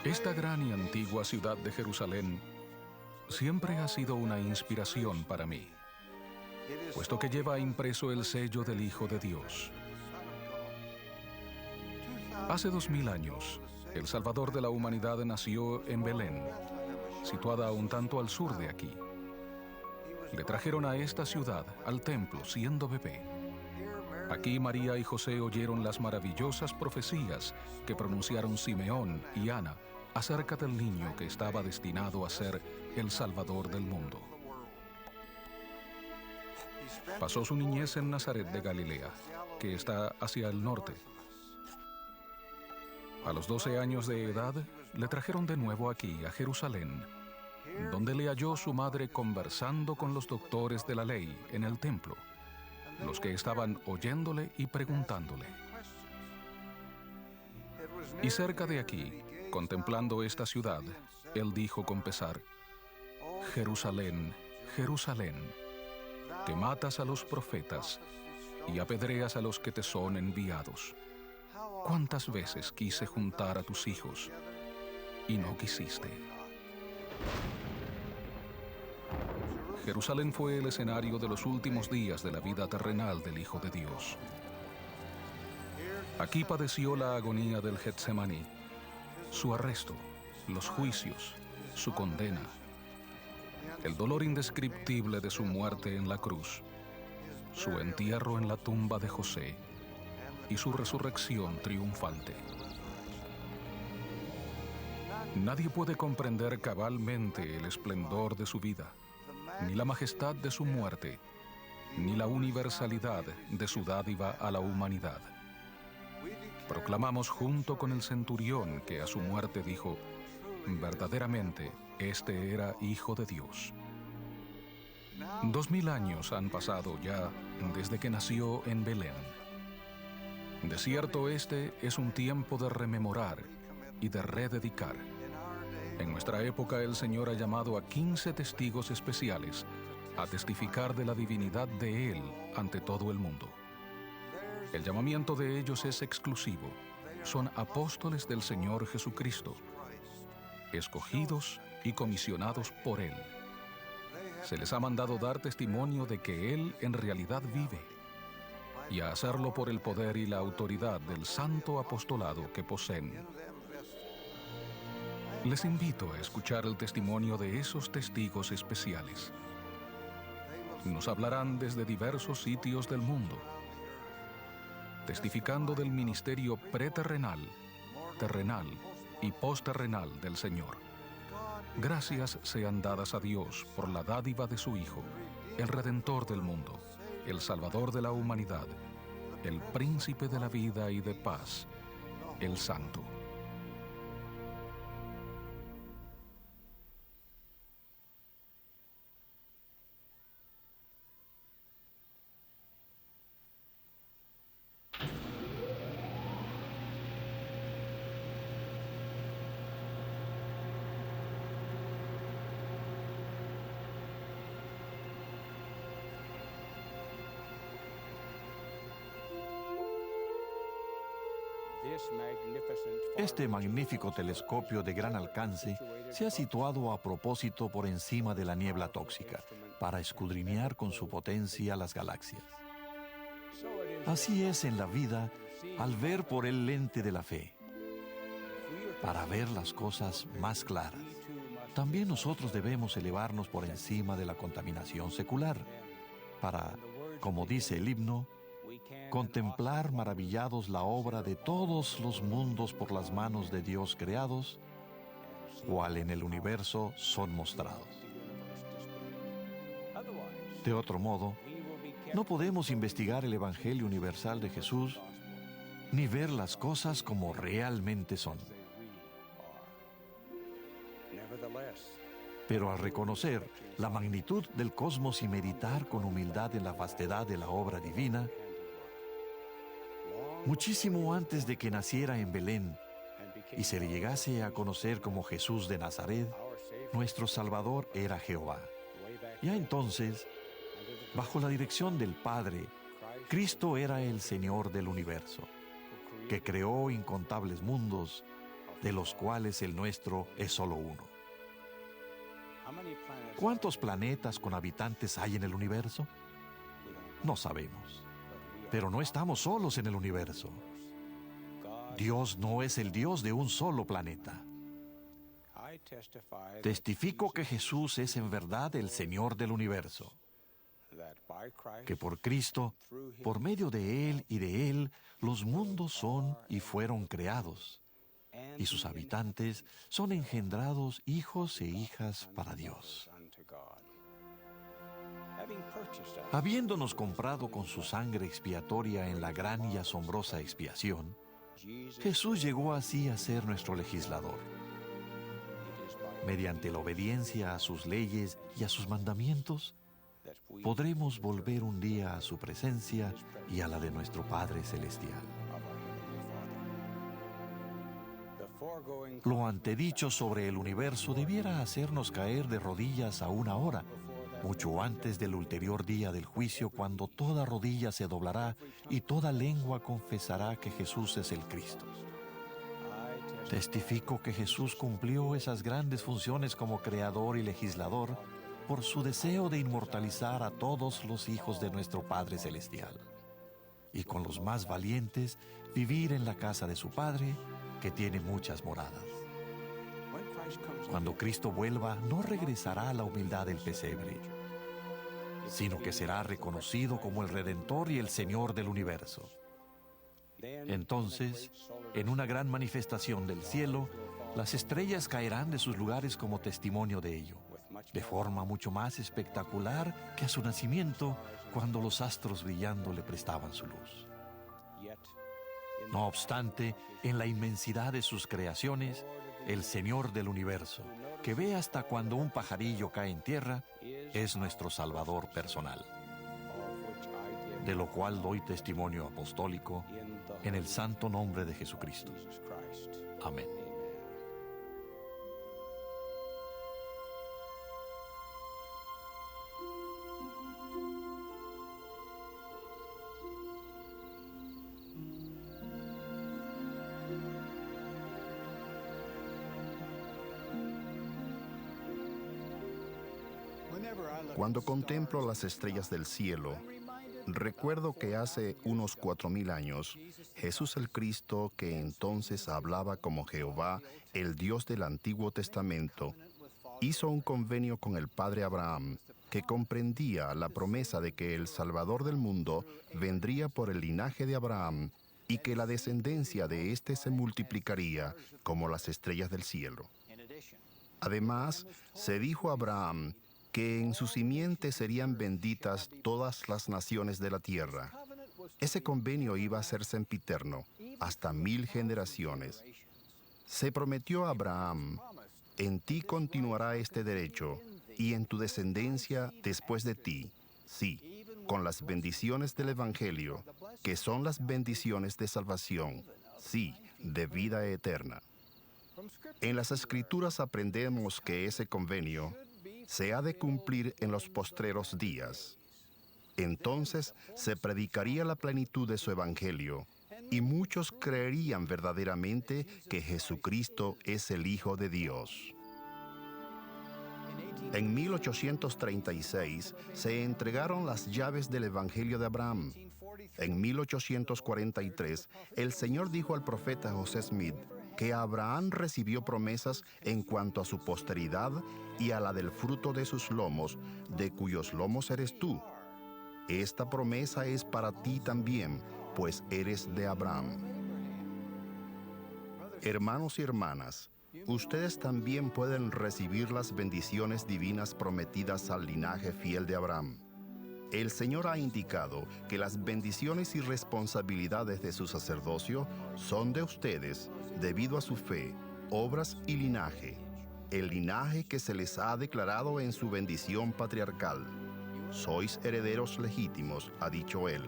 Esta gran y antigua ciudad de Jerusalén siempre ha sido una inspiración para mí, puesto que lleva impreso el sello del Hijo de Dios. Hace 2000 años, el Salvador de la humanidad nació en Belén, situada un tanto al sur de aquí. Le trajeron a esta ciudad, al templo, siendo bebé. Aquí María y José oyeron las maravillosas profecías que pronunciaron Simeón y Ana acerca del niño que estaba destinado a ser el Salvador del mundo. Pasó su niñez en Nazaret de Galilea, que está hacia el norte. A los 12 años de edad, le trajeron de nuevo aquí, a Jerusalén, donde le halló su madre conversando con los doctores de la ley en el templo, los que estaban oyéndole y preguntándole. Y cerca de aquí, contemplando esta ciudad, él dijo con pesar: Jerusalén, Jerusalén, que matas a los profetas y apedreas a los que te son enviados. ¿Cuántas veces quise juntar a tus hijos y no quisiste? Jerusalén fue el escenario de los últimos días de la vida terrenal del Hijo de Dios. Aquí padeció la agonía del Getsemaní, su arresto, los juicios, su condena, el dolor indescriptible de su muerte en la cruz, su entierro en la tumba de José y su resurrección triunfante. Nadie puede comprender cabalmente el esplendor de su vida, ni la majestad de su muerte, ni la universalidad de su dádiva a la humanidad. Proclamamos junto con el centurión que a su muerte dijo: verdaderamente, este era Hijo de Dios. 2000 años han pasado ya desde que nació en Belén. De cierto, este es un tiempo de rememorar y de rededicar. En nuestra época, el Señor ha llamado a 15 testigos especiales a testificar de la divinidad de Él ante todo el mundo. El llamamiento de ellos es exclusivo. Son apóstoles del Señor Jesucristo, escogidos y comisionados por Él. Se les ha mandado dar testimonio de que Él en realidad vive, y a hacerlo por el poder y la autoridad del santo apostolado que poseen. Les invito a escuchar el testimonio de esos testigos especiales. Nos hablarán desde diversos sitios del mundo, testificando del ministerio preterrenal, terrenal y posterrenal del Señor. Gracias sean dadas a Dios por la dádiva de su Hijo, el Redentor del mundo, el Salvador de la humanidad, el Príncipe de la vida y de paz, el Santo. Este magnífico telescopio de gran alcance se ha situado a propósito por encima de la niebla tóxica para escudriñar con su potencia las galaxias. Así es en la vida al ver por el lente de la fe, para ver las cosas más claras. También nosotros debemos elevarnos por encima de la contaminación secular para, como dice el himno, contemplar maravillados la obra de todos los mundos por las manos de Dios creados, cual en el universo son mostrados. De otro modo, no podemos investigar el Evangelio universal de Jesús ni ver las cosas como realmente son. Pero al reconocer la magnitud del cosmos y meditar con humildad en la vastedad de la obra divina, muchísimo antes de que naciera en Belén y se le llegase a conocer como Jesús de Nazaret, nuestro Salvador era Jehová. Ya entonces, bajo la dirección del Padre, Cristo era el Señor del universo, que creó incontables mundos de los cuales el nuestro es solo uno. ¿Cuántos planetas con habitantes hay en el universo? No sabemos. Pero no estamos solos en el universo. Dios no es el Dios de un solo planeta. Testifico que Jesús es en verdad el Señor del universo, que por Cristo, por medio de Él y de Él, los mundos son y fueron creados, y sus habitantes son engendrados hijos e hijas para Dios. Habiéndonos comprado con su sangre expiatoria en la gran y asombrosa expiación, Jesús llegó así a ser nuestro legislador. Mediante la obediencia a sus leyes y a sus mandamientos, podremos volver un día a su presencia y a la de nuestro Padre Celestial. Lo antedicho sobre el universo debiera hacernos caer de rodillas aún ahora, mucho antes del ulterior día del juicio, cuando toda rodilla se doblará y toda lengua confesará que Jesús es el Cristo. Testifico que Jesús cumplió esas grandes funciones como creador y legislador por su deseo de inmortalizar a todos los hijos de nuestro Padre Celestial, y con los más valientes vivir en la casa de su Padre, que tiene muchas moradas. Cuando Cristo vuelva, no regresará a la humildad del pesebre, sino que será reconocido como el Redentor y el Señor del universo. Entonces, en una gran manifestación del cielo, las estrellas caerán de sus lugares como testimonio de ello, de forma mucho más espectacular que a su nacimiento, cuando los astros brillando le prestaban su luz. No obstante, en la inmensidad de sus creaciones, el Señor del universo, que ve hasta cuando un pajarillo cae en tierra, es nuestro Salvador personal, de lo cual doy testimonio apostólico en el santo nombre de Jesucristo. Amén. Cuando contemplo las estrellas del cielo, recuerdo que hace unos 4000 años, Jesús el Cristo, que entonces hablaba como Jehová, el Dios del Antiguo Testamento, hizo un convenio con el padre Abraham, que comprendía la promesa de que el Salvador del mundo vendría por el linaje de Abraham y que la descendencia de éste se multiplicaría como las estrellas del cielo. Además, se dijo a Abraham que en su simiente serían benditas todas las naciones de la tierra. Ese convenio iba a ser sempiterno, hasta 1000 generaciones. Se prometió a Abraham: en ti continuará este derecho, y en tu descendencia después de ti, sí, con las bendiciones del Evangelio, que son las bendiciones de salvación, sí, de vida eterna. En las Escrituras aprendemos que ese convenio se ha de cumplir en los postreros días. Entonces se predicaría la plenitud de su Evangelio, y muchos creerían verdaderamente que Jesucristo es el Hijo de Dios. En 1836 se entregaron las llaves del Evangelio de Abraham. En 1843, el Señor dijo al profeta José Smith que Abraham recibió promesas en cuanto a su posteridad y a la del fruto de sus lomos, de cuyos lomos eres tú. Esta promesa es para ti también, pues eres de Abraham. Hermanos y hermanas, ustedes también pueden recibir las bendiciones divinas prometidas al linaje fiel de Abraham. El Señor ha indicado que las bendiciones y responsabilidades de su sacerdocio son de ustedes debido a su fe, obras y linaje, el linaje que se les ha declarado en su bendición patriarcal. Sois herederos legítimos, ha dicho él.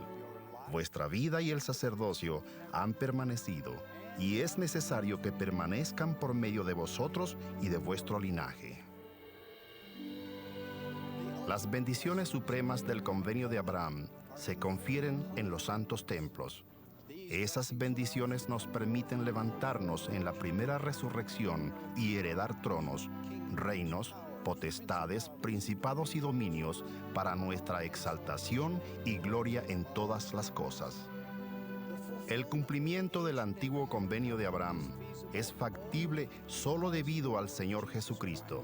Vuestra vida y el sacerdocio han permanecido, y es necesario que permanezcan por medio de vosotros y de vuestro linaje. Las bendiciones supremas del convenio de Abraham se confieren en los santos templos. Esas bendiciones nos permiten levantarnos en la primera resurrección y heredar tronos, reinos, potestades, principados y dominios para nuestra exaltación y gloria en todas las cosas. El cumplimiento del antiguo convenio de Abraham es factible solo debido al Señor Jesucristo.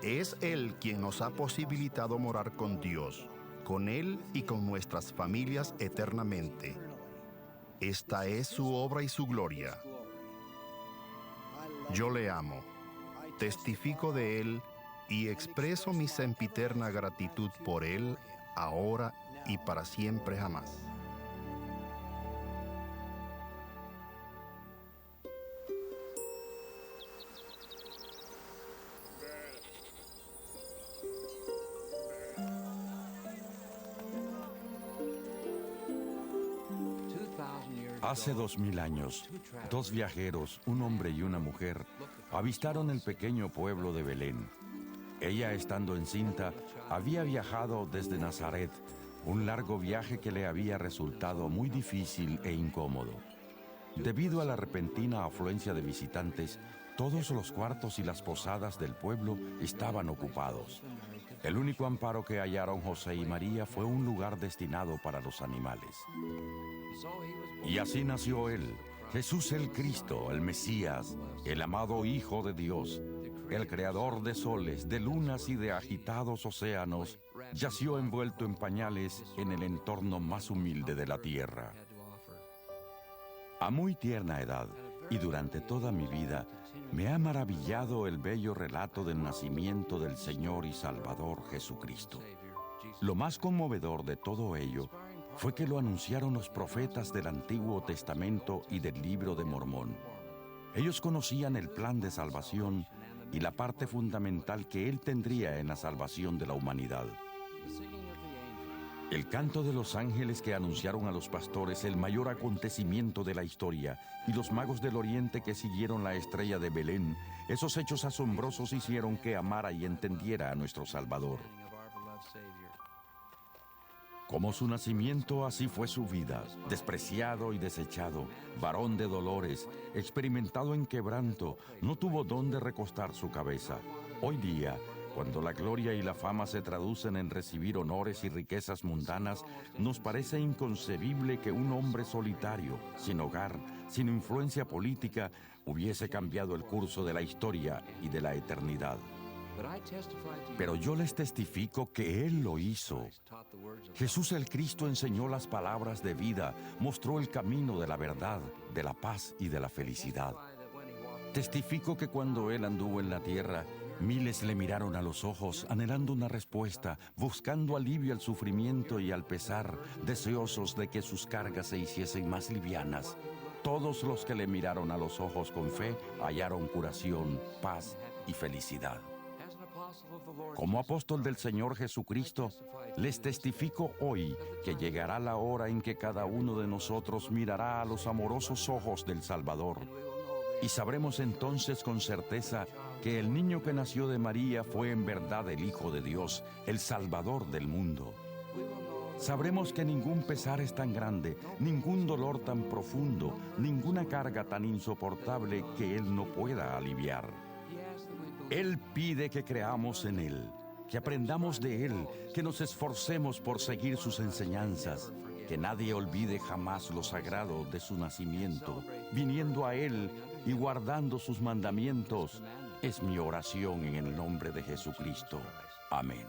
Es Él quien nos ha posibilitado morar con Dios, con Él y con nuestras familias eternamente. Esta es su obra y su gloria. Yo le amo, testifico de Él y expreso mi sempiterna gratitud por Él, ahora y para siempre jamás. Hace 2000 años, dos viajeros, un hombre y una mujer, avistaron el pequeño pueblo de Belén. Ella, estando encinta, había viajado desde Nazaret, un largo viaje que le había resultado muy difícil e incómodo. Debido a la repentina afluencia de visitantes, todos los cuartos y las posadas del pueblo estaban ocupados. El único amparo que hallaron José y María fue un lugar destinado para los animales. Y así nació él, Jesús el Cristo, el Mesías, el amado Hijo de Dios, el creador de soles, de lunas y de agitados océanos, yació envuelto en pañales en el entorno más humilde de la tierra. A muy tierna edad, y durante toda mi vida, me ha maravillado el bello relato del nacimiento del Señor y Salvador Jesucristo. Lo más conmovedor de todo ello fue que lo anunciaron los profetas del Antiguo Testamento y del Libro de Mormón. Ellos conocían el plan de salvación y la parte fundamental que Él tendría en la salvación de la humanidad. El canto de los ángeles que anunciaron a los pastores el mayor acontecimiento de la historia y los magos del oriente que siguieron la estrella de Belén, esos hechos asombrosos hicieron que amara y entendiera a nuestro Salvador. Como su nacimiento, así fue su vida, despreciado y desechado, varón de dolores, experimentado en quebranto, no tuvo dónde recostar su cabeza. Hoy día, cuando la gloria y la fama se traducen en recibir honores y riquezas mundanas, nos parece inconcebible que un hombre solitario, sin hogar, sin influencia política, hubiese cambiado el curso de la historia y de la eternidad. Pero yo les testifico que Él lo hizo. Jesús el Cristo enseñó las palabras de vida, mostró el camino de la verdad, de la paz y de la felicidad. Testifico que cuando Él anduvo en la tierra, miles le miraron a los ojos, anhelando una respuesta, buscando alivio al sufrimiento y al pesar, deseosos de que sus cargas se hiciesen más livianas. Todos los que le miraron a los ojos con fe hallaron curación, paz y felicidad. Como apóstol del Señor Jesucristo, les testifico hoy que llegará la hora en que cada uno de nosotros mirará a los amorosos ojos del Salvador. Y sabremos entonces con certeza que el niño que nació de María fue en verdad el Hijo de Dios, el Salvador del mundo. Sabremos que ningún pesar es tan grande, ningún dolor tan profundo, ninguna carga tan insoportable que Él no pueda aliviar. Él pide que creamos en Él, que aprendamos de Él, que nos esforcemos por seguir sus enseñanzas, que nadie olvide jamás lo sagrado de su nacimiento, viniendo a Él y guardando sus mandamientos. Es mi oración en el nombre de Jesucristo. Amén.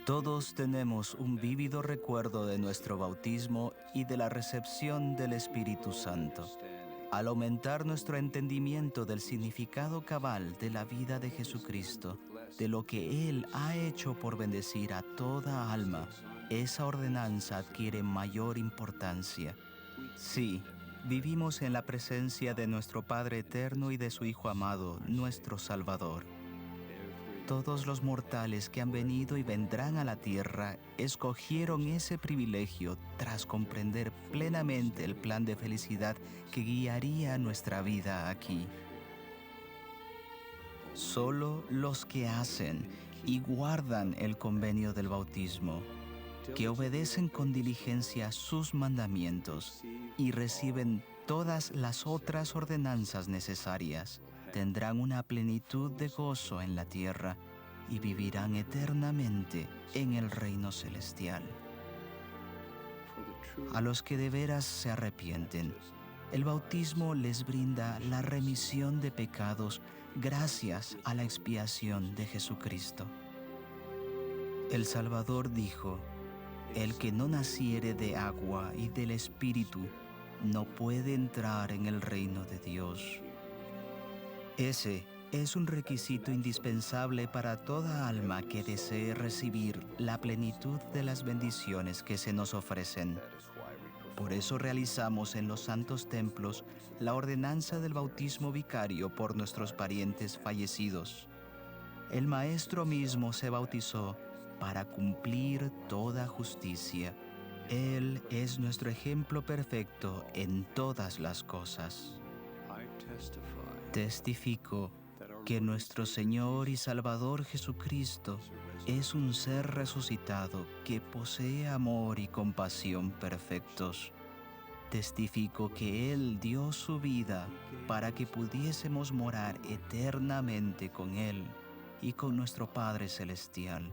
Todos tenemos un vívido recuerdo de nuestro bautismo y de la recepción del Espíritu Santo. Al aumentar nuestro entendimiento del significado cabal de la vida de Jesucristo, de lo que Él ha hecho por bendecir a toda alma, esa ordenanza adquiere mayor importancia. Sí, vivimos en la presencia de nuestro Padre eterno y de su Hijo amado, nuestro Salvador. Todos los mortales que han venido y vendrán a la tierra escogieron ese privilegio tras comprender plenamente el plan de felicidad que guiaría nuestra vida aquí. Solo los que hacen y guardan el convenio del bautismo, que obedecen con diligencia sus mandamientos y reciben todas las otras ordenanzas necesarias, tendrán una plenitud de gozo en la tierra y vivirán eternamente en el reino celestial. A los que de veras se arrepienten, el bautismo les brinda la remisión de pecados gracias a la expiación de Jesucristo. El Salvador dijo: el que no naciere de agua y del Espíritu no puede entrar en el reino de Dios. Ese es un requisito indispensable para toda alma que desee recibir la plenitud de las bendiciones que se nos ofrecen. Por eso realizamos en los santos templos la ordenanza del bautismo vicario por nuestros parientes fallecidos. El Maestro mismo se bautizó para cumplir toda justicia. Él es nuestro ejemplo perfecto en todas las cosas. Testifico que nuestro Señor y Salvador Jesucristo es un ser resucitado que posee amor y compasión perfectos. Testifico que Él dio su vida para que pudiésemos morar eternamente con Él y con nuestro Padre Celestial,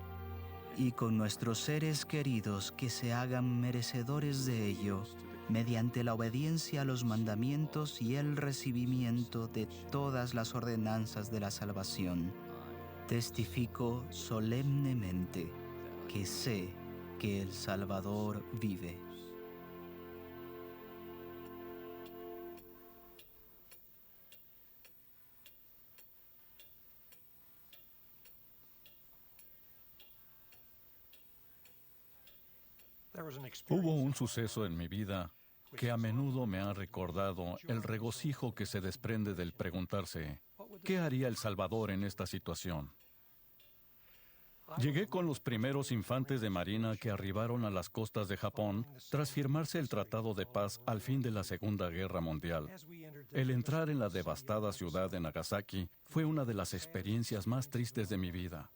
y con nuestros seres queridos que se hagan merecedores de ello, mediante la obediencia a los mandamientos y el recibimiento de todas las ordenanzas de la salvación. Testifico solemnemente que sé que el Salvador vive. Hubo un suceso en mi vida que a menudo me ha recordado el regocijo que se desprende del preguntarse, ¿qué haría el Salvador en esta situación? Llegué con los primeros infantes de marina que arribaron a las costas de Japón tras firmarse el Tratado de Paz al fin de la Segunda Guerra Mundial. El entrar en la devastada ciudad de Nagasaki fue una de las experiencias más tristes de mi vida.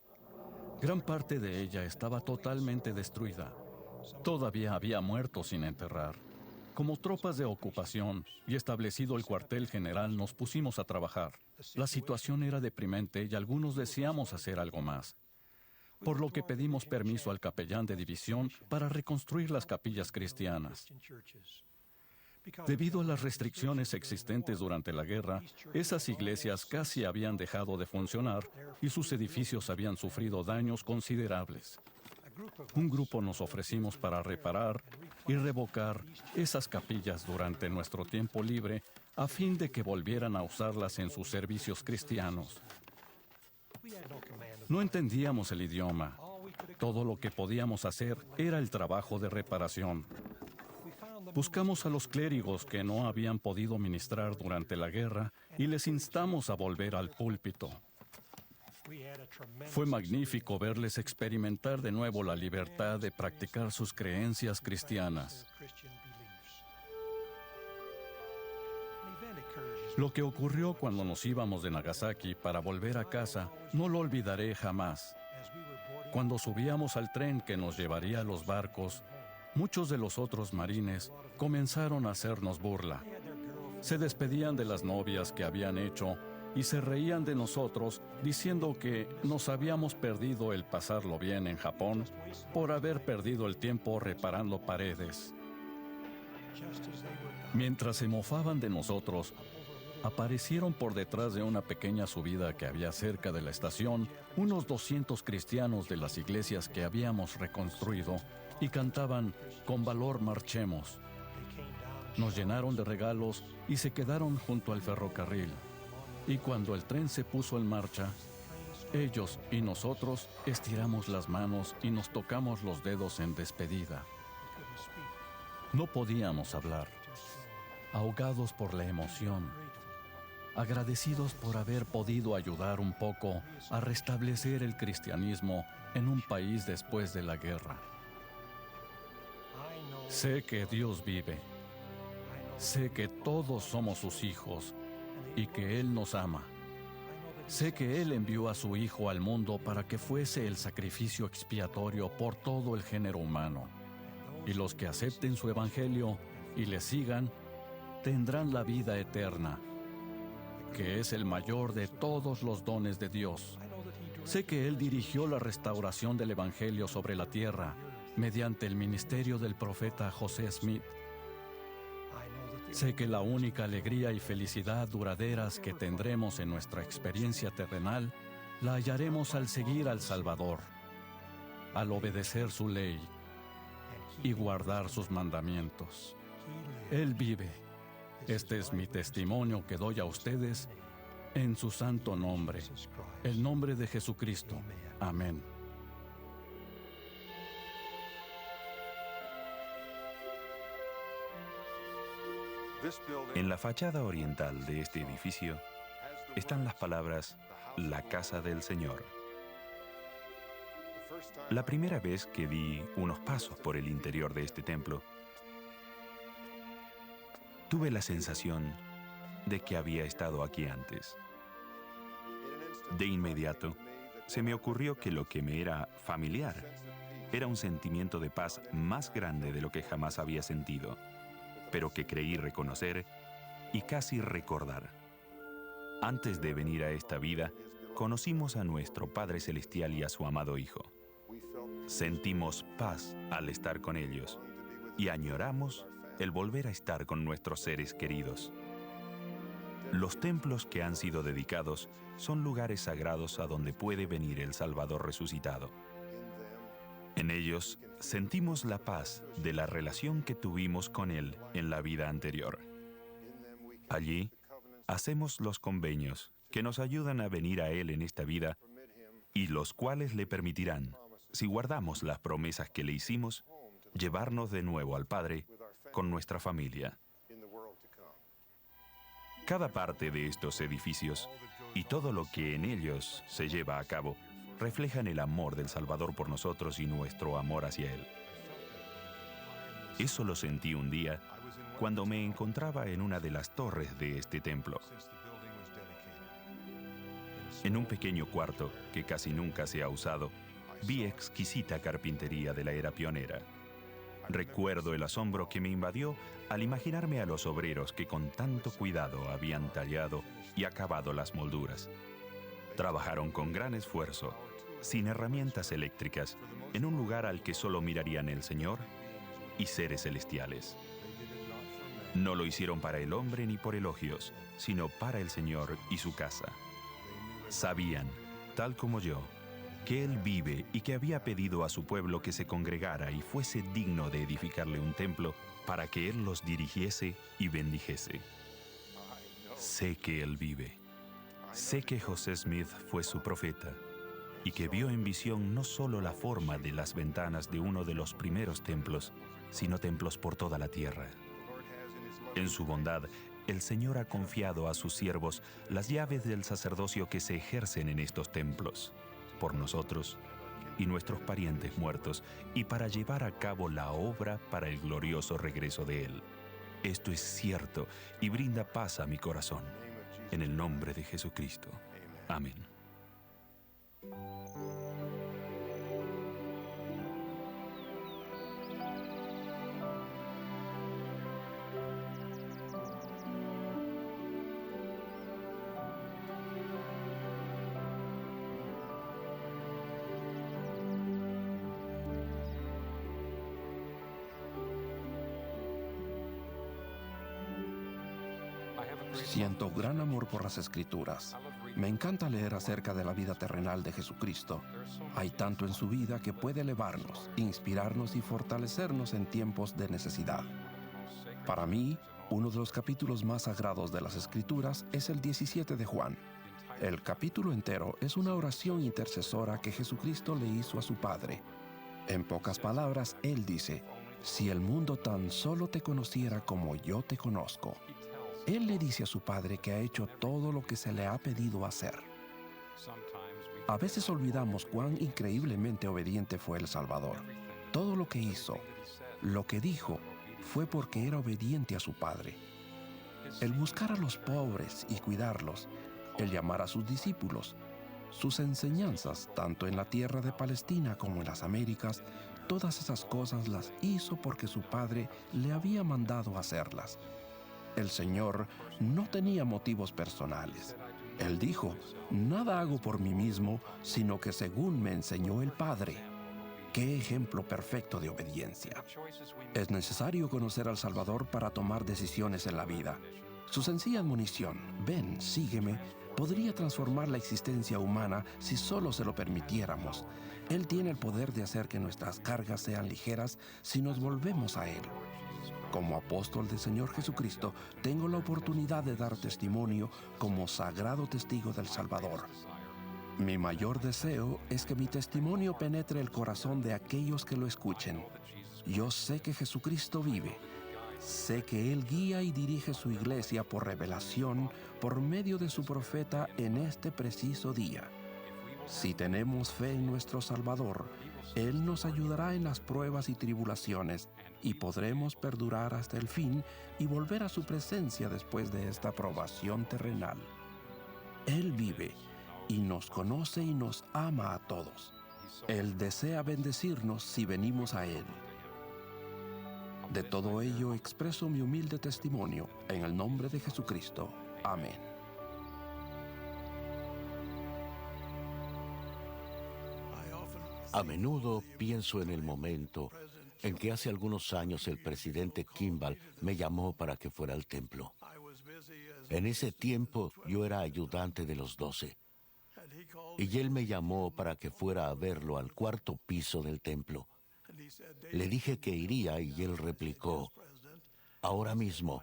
Gran parte de ella estaba totalmente destruida. Todavía había muertos sin enterrar. Como tropas de ocupación y establecido el cuartel general, nos pusimos a trabajar. La situación era deprimente y algunos deseamos hacer algo más, por lo que pedimos permiso al capellán de división para reconstruir las capillas cristianas. Debido a las restricciones existentes durante la guerra, esas iglesias casi habían dejado de funcionar y sus edificios habían sufrido daños considerables. Un grupo nos ofrecimos para reparar y revocar esas capillas durante nuestro tiempo libre a fin de que volvieran a usarlas en sus servicios cristianos. No entendíamos el idioma. Todo lo que podíamos hacer era el trabajo de reparación. Buscamos a los clérigos que no habían podido ministrar durante la guerra y les instamos a volver al púlpito. Fue magnífico verles experimentar de nuevo la libertad de practicar sus creencias cristianas. Lo que ocurrió cuando nos íbamos de Nagasaki para volver a casa, no lo olvidaré jamás. Cuando subíamos al tren que nos llevaría a los barcos, muchos de los otros marines comenzaron a hacernos burla. Se despedían de las novias que habían hecho y se reían de nosotros diciendo que nos habíamos perdido el pasarlo bien en Japón por haber perdido el tiempo reparando paredes. Mientras se mofaban de nosotros, aparecieron por detrás de una pequeña subida que había cerca de la estación unos 200 cristianos de las iglesias que habíamos reconstruido y cantaban «Con valor marchemos». Nos llenaron de regalos y se quedaron junto al ferrocarril. Y cuando el tren se puso en marcha, ellos y nosotros estiramos las manos y nos tocamos los dedos en despedida. No podíamos hablar, ahogados por la emoción, agradecidos por haber podido ayudar un poco a restablecer el cristianismo en un país después de la guerra. Sé que Dios vive. Sé que todos somos sus hijos y que Él nos ama. Sé que Él envió a su Hijo al mundo para que fuese el sacrificio expiatorio por todo el género humano. Y los que acepten su evangelio y le sigan, tendrán la vida eterna, que es el mayor de todos los dones de Dios. Sé que Él dirigió la restauración del evangelio sobre la tierra mediante el ministerio del profeta José Smith. Sé que la única alegría y felicidad duraderas que tendremos en nuestra experiencia terrenal la hallaremos al seguir al Salvador, al obedecer su ley y guardar sus mandamientos. Él vive. Este es mi testimonio que doy a ustedes en su santo nombre, el nombre de Jesucristo. Amén. En la fachada oriental de este edificio están las palabras «La Casa del Señor». La primera vez que di unos pasos por el interior de este templo, tuve la sensación de que había estado aquí antes. De inmediato, se me ocurrió que lo que me era familiar era un sentimiento de paz más grande de lo que jamás había sentido, pero que creí reconocer y casi recordar. Antes de venir a esta vida, conocimos a nuestro Padre Celestial y a su amado Hijo. Sentimos paz al estar con ellos y añoramos el volver a estar con nuestros seres queridos. Los templos que han sido dedicados son lugares sagrados a donde puede venir el Salvador resucitado. En ellos sentimos la paz de la relación que tuvimos con Él en la vida anterior. Allí hacemos los convenios que nos ayudan a venir a Él en esta vida y los cuales le permitirán, si guardamos las promesas que le hicimos, llevarnos de nuevo al Padre con nuestra familia. Cada parte de estos edificios y todo lo que en ellos se lleva a cabo reflejan el amor del Salvador por nosotros y nuestro amor hacia Él. Eso lo sentí un día cuando me encontraba en una de las torres de este templo. En un pequeño cuarto que casi nunca se ha usado, vi exquisita carpintería de la era pionera. Recuerdo el asombro que me invadió al imaginarme a los obreros que con tanto cuidado habían tallado y acabado las molduras. Trabajaron con gran esfuerzo, sin herramientas eléctricas, en un lugar al que solo mirarían el Señor y seres celestiales. No lo hicieron para el hombre ni por elogios, sino para el Señor y su casa. Sabían, tal como yo, que Él vive y que había pedido a su pueblo que se congregara y fuese digno de edificarle un templo para que Él los dirigiese y bendijese. Sé que Él vive. Sé que José Smith fue su profeta y que vio en visión no solo la forma de las ventanas de uno de los primeros templos, sino templos por toda la tierra. En su bondad, el Señor ha confiado a sus siervos las llaves del sacerdocio que se ejercen en estos templos, por nosotros y nuestros parientes muertos, y para llevar a cabo la obra para el glorioso regreso de Él. Esto es cierto y brinda paz a mi corazón. En el nombre de Jesucristo. Amén. Siento gran amor por las Escrituras. Me encanta leer acerca de la vida terrenal de Jesucristo. Hay tanto en su vida que puede elevarnos, inspirarnos y fortalecernos en tiempos de necesidad. Para mí, uno de los capítulos más sagrados de las Escrituras es el 17 de Juan. El capítulo entero es una oración intercesora que Jesucristo le hizo a su Padre. En pocas palabras, Él dice: si el mundo tan solo te conociera como yo te conozco. Él le dice a su Padre que ha hecho todo lo que se le ha pedido hacer. A veces olvidamos cuán increíblemente obediente fue el Salvador. Todo lo que hizo, lo que dijo, fue porque era obediente a su Padre. El buscar a los pobres y cuidarlos el llamar a sus discípulos. Sus enseñanzas, tanto en la tierra de Palestina como en las Américas, todas esas cosas las hizo porque su Padre le había mandado hacerlas. El Señor no tenía motivos personales. Él dijo: nada hago por mí mismo, sino que según me enseñó el Padre. ¡Qué ejemplo perfecto de obediencia! Es necesario conocer al Salvador para tomar decisiones en la vida. Su sencilla admonición, ven, sígueme, podría transformar la existencia humana si solo se lo permitiéramos. Él tiene el poder de hacer que nuestras cargas sean ligeras si nos volvemos a Él. Como apóstol del Señor Jesucristo, tengo la oportunidad de dar testimonio como sagrado testigo del Salvador. Mi mayor deseo es que mi testimonio penetre el corazón de aquellos que lo escuchen. Yo sé que Jesucristo vive. Sé que Él guía y dirige su iglesia por revelación por medio de su profeta en este preciso día. Si tenemos fe en nuestro Salvador, Él nos ayudará en las pruebas y tribulaciones y podremos perdurar hasta el fin y volver a su presencia después de esta probación terrenal. Él vive y nos conoce y nos ama a todos. Él desea bendecirnos si venimos a Él. De todo ello expreso mi humilde testimonio en el nombre de Jesucristo. Amén. A menudo pienso en el momento en que hace algunos años el presidente Kimball me llamó para que fuera al templo. En ese tiempo yo era ayudante de los 12. Y él me llamó para que fuera a verlo al 4º piso del templo. Le dije que iría y él replicó: ahora mismo.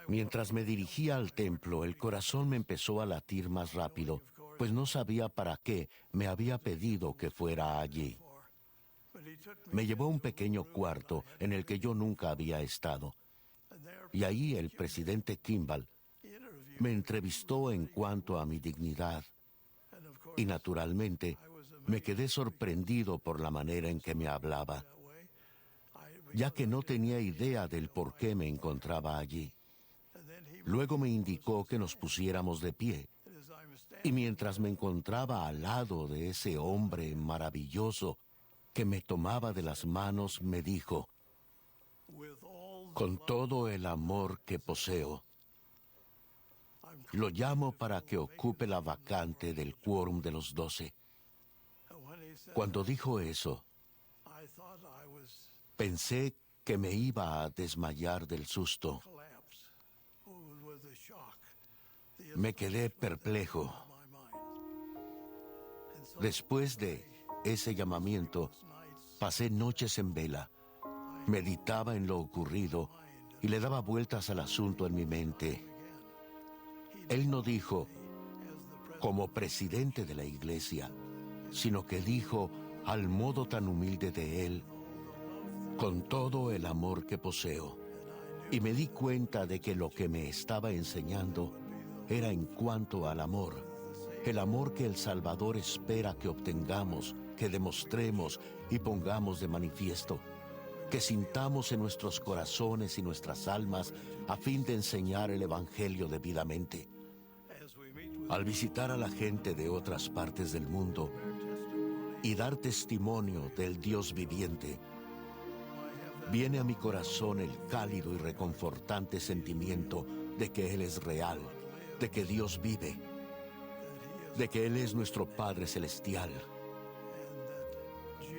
Mientras me dirigía al templo, el corazón me empezó a latir más rápido, pues no sabía para qué me había pedido que fuera allí. Me llevó a un pequeño cuarto en el que yo nunca había estado. Y ahí el presidente Kimball me entrevistó en cuanto a mi dignidad. Y naturalmente, me quedé sorprendido por la manera en que me hablaba, ya que no tenía idea del por qué me encontraba allí. Luego me indicó que nos pusiéramos de pie. Y mientras me encontraba al lado de ese hombre maravilloso que me tomaba de las manos, me dijo: con todo el amor que poseo, lo llamo para que ocupe la vacante del quórum de los 12. Cuando dijo eso, pensé que me iba a desmayar del susto. Me quedé perplejo. Después de ese llamamiento, pasé noches en vela, meditaba en lo ocurrido y le daba vueltas al asunto en mi mente. Él no dijo, como presidente de la iglesia, sino que dijo, al modo tan humilde de él, con todo el amor que poseo. Y me di cuenta de que lo que me estaba enseñando era en cuanto al amor, el amor que el Salvador espera que obtengamos, que demostremos y pongamos de manifiesto, que sintamos en nuestros corazones y nuestras almas a fin de enseñar el Evangelio debidamente. Al visitar a la gente de otras partes del mundo y dar testimonio del Dios viviente, viene a mi corazón el cálido y reconfortante sentimiento de que Él es real, de que Dios vive, de que Él es nuestro Padre Celestial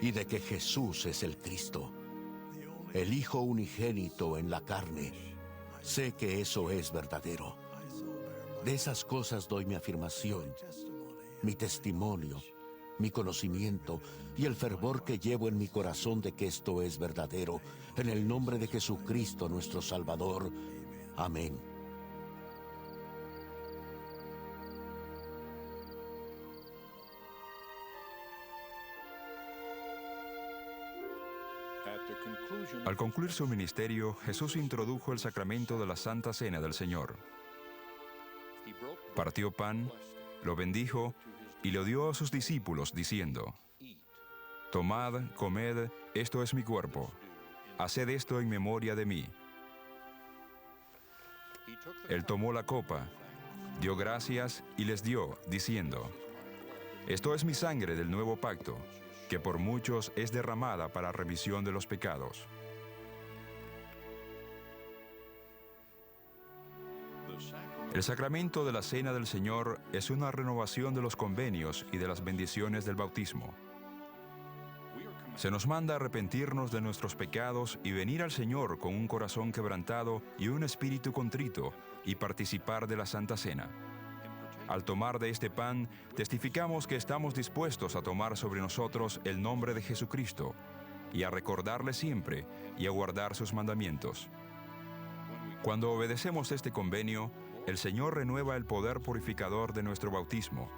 y de que Jesús es el Cristo, el Hijo unigénito en la carne. Sé que eso es verdadero. De esas cosas doy mi afirmación, mi testimonio, mi conocimiento y el fervor que llevo en mi corazón de que esto es verdadero, en el nombre de Jesucristo nuestro Salvador. Amén. Al concluir su ministerio, Jesús introdujo el sacramento de la Santa Cena del Señor. Partió pan, lo bendijo y lo dio a sus discípulos, diciendo: tomad, comed, esto es mi cuerpo. Haced esto en memoria de mí. Él tomó la copa, Dio gracias y les dio, diciendo: Esto es mi sangre del nuevo pacto, que por muchos es derramada para remisión de los pecados. El sacramento de la Cena del Señor es una renovación de los convenios y de las bendiciones del bautismo. Se nos manda arrepentirnos de nuestros pecados y venir al Señor con un corazón quebrantado y un espíritu contrito y participar de la Santa Cena. Al tomar de este pan, testificamos que estamos dispuestos a tomar sobre nosotros el nombre de Jesucristo y a recordarle siempre y a guardar sus mandamientos. Cuando obedecemos este convenio, el Señor renueva el poder purificador de nuestro bautismo.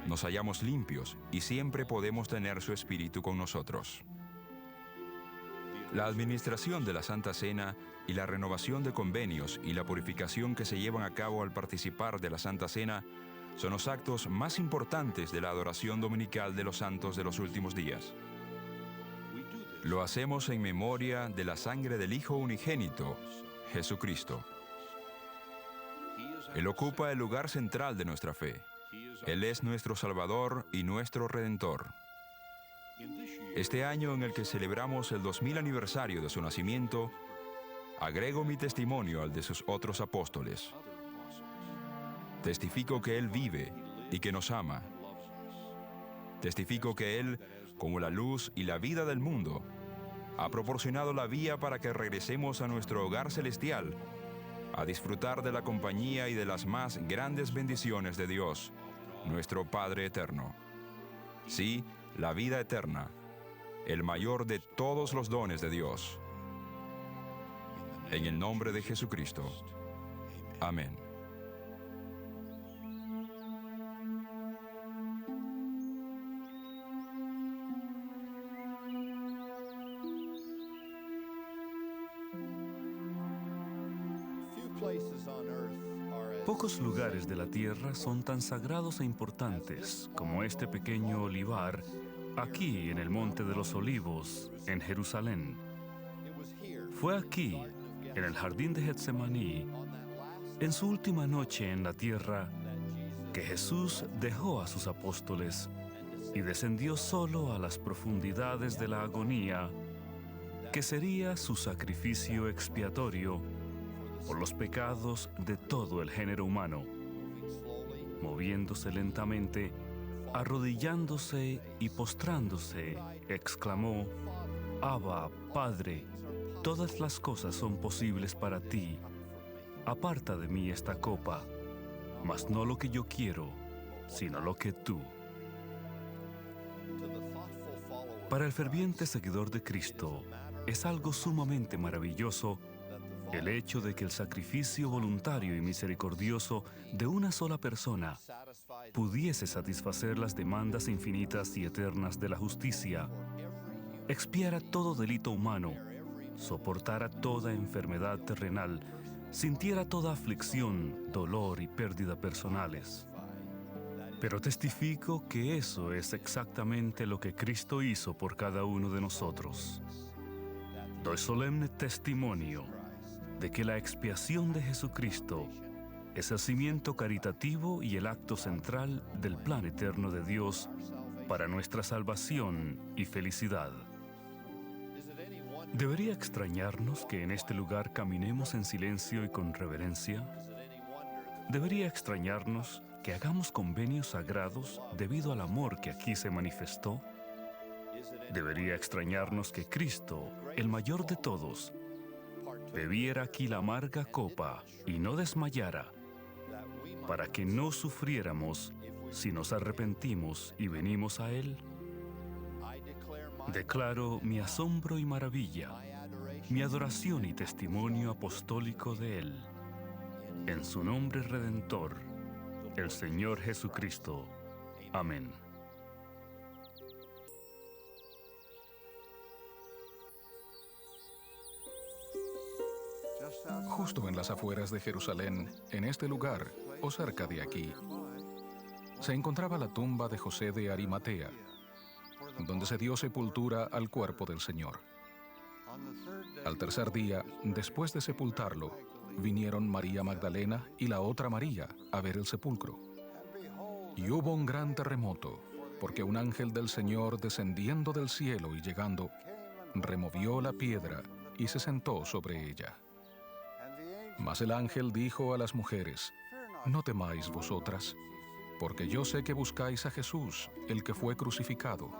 Nos hallamos limpios y siempre podemos tener su Espíritu con nosotros. La administración de la Santa Cena y la renovación de convenios y la purificación que se llevan a cabo al participar de la Santa Cena son los actos más importantes de la adoración dominical de los santos de los últimos días. Lo hacemos en memoria de la sangre del Hijo unigénito, Jesucristo. Él ocupa el lugar central de nuestra fe. Él es nuestro Salvador y nuestro Redentor. Este año en el que celebramos el 2000 aniversario de su nacimiento, agrego mi testimonio al de sus otros apóstoles. Testifico que Él vive y que nos ama. Testifico que Él, como la luz y la vida del mundo, ha proporcionado la vía para que regresemos a nuestro hogar celestial, a disfrutar de la compañía y de las más grandes bendiciones de Dios, nuestro Padre eterno. Sí, la vida eterna, el mayor de todos los dones de Dios. En el nombre de Jesucristo. Amén. Pocos lugares de la tierra son tan sagrados e importantes como este pequeño olivar aquí en el Monte de los Olivos, en Jerusalén. Fue aquí, en el jardín de Getsemaní, en su última noche en la tierra, que Jesús dejó a sus apóstoles y descendió solo a las profundidades de la agonía, que sería su sacrificio expiatorio por los pecados de todo el género humano. Moviéndose lentamente, arrodillándose y postrándose, exclamó: Abba, Padre, todas las cosas son posibles para ti. Aparta de mí esta copa, mas no lo que yo quiero, sino lo que tú. Para el ferviente seguidor de Cristo, es algo sumamente maravilloso el hecho de que el sacrificio voluntario y misericordioso de una sola persona pudiese satisfacer las demandas infinitas y eternas de la justicia, expiara todo delito humano, soportara toda enfermedad terrenal, sintiera toda aflicción, dolor y pérdida personales. Pero testifico que eso es exactamente lo que Cristo hizo por cada uno de nosotros. Doy solemne testimonio de que la expiación de Jesucristo es el cimiento caritativo y el acto central del plan eterno de Dios para nuestra salvación y felicidad. ¿Debería extrañarnos que en este lugar caminemos en silencio y con reverencia? ¿Debería extrañarnos que hagamos convenios sagrados debido al amor que aquí se manifestó? ¿Debería extrañarnos que Cristo, el mayor de todos, bebiera aquí la amarga copa y no desmayara, para que no sufriéramos si nos arrepentimos y venimos a Él? Declaro mi asombro y maravilla, mi adoración y testimonio apostólico de Él. En su nombre redentor, el Señor Jesucristo. Amén. Justo en las afueras de Jerusalén, en este lugar, o cerca de aquí, se encontraba la tumba de José de Arimatea, donde se dio sepultura al cuerpo del Señor. Al tercer día, después de sepultarlo, vinieron María Magdalena y la otra María a ver el sepulcro. Y hubo un gran terremoto, porque un ángel del Señor descendiendo del cielo y llegando, removió la piedra y se sentó sobre ella. Mas el ángel dijo a las mujeres: No temáis vosotras, porque yo sé que buscáis a Jesús, el que fue crucificado.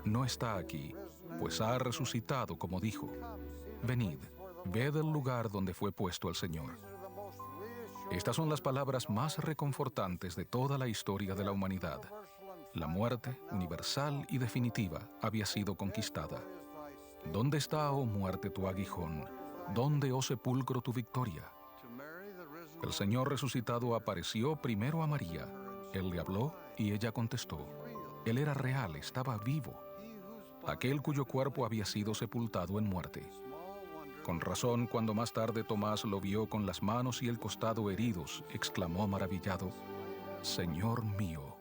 No está aquí, pues ha resucitado como dijo. Venid, ved el lugar donde fue puesto el Señor. Estas son las palabras más reconfortantes de toda la historia de la humanidad. La muerte, universal y definitiva, había sido conquistada. ¿Dónde está, oh muerte, tu aguijón? ¿Dónde, oh sepulcro, tu victoria? El Señor resucitado apareció primero a María. Él le habló y ella contestó. Él era real, estaba vivo. Aquel cuyo cuerpo había sido sepultado en muerte. Con razón, cuando más tarde Tomás lo vio con las manos y el costado heridos, exclamó maravillado: Señor mío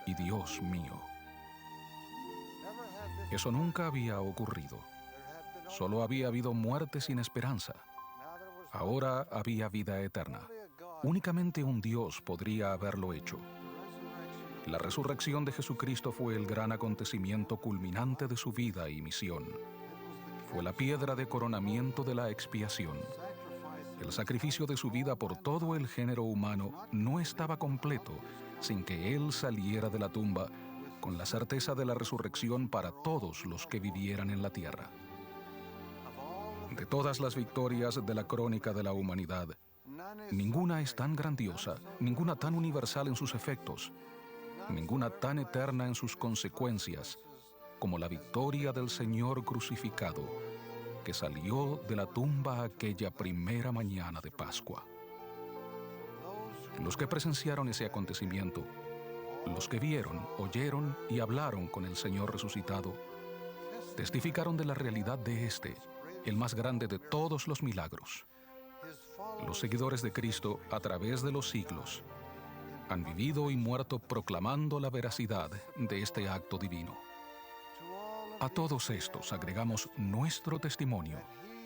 y Dios mío. Eso nunca había ocurrido. Solo había habido muerte sin esperanza. Ahora había vida eterna. Únicamente un Dios podría haberlo hecho. La resurrección de Jesucristo fue el gran acontecimiento culminante de su vida y misión. Fue la piedra de coronamiento de la expiación. El sacrificio de su vida por todo el género humano no estaba completo sin que Él saliera de la tumba con la certeza de la resurrección para todos los que vivieran en la tierra. De todas las victorias de la crónica de la humanidad, ninguna es tan grandiosa, ninguna tan universal en sus efectos, ninguna tan eterna en sus consecuencias, como la victoria del Señor crucificado, que salió de la tumba aquella primera mañana de Pascua. Los que presenciaron ese acontecimiento, los que vieron, oyeron y hablaron con el Señor resucitado, testificaron de la realidad de este, el más grande de todos los milagros. Los seguidores de Cristo, a través de los siglos, han vivido y muerto proclamando la veracidad de este acto divino. A todos estos agregamos nuestro testimonio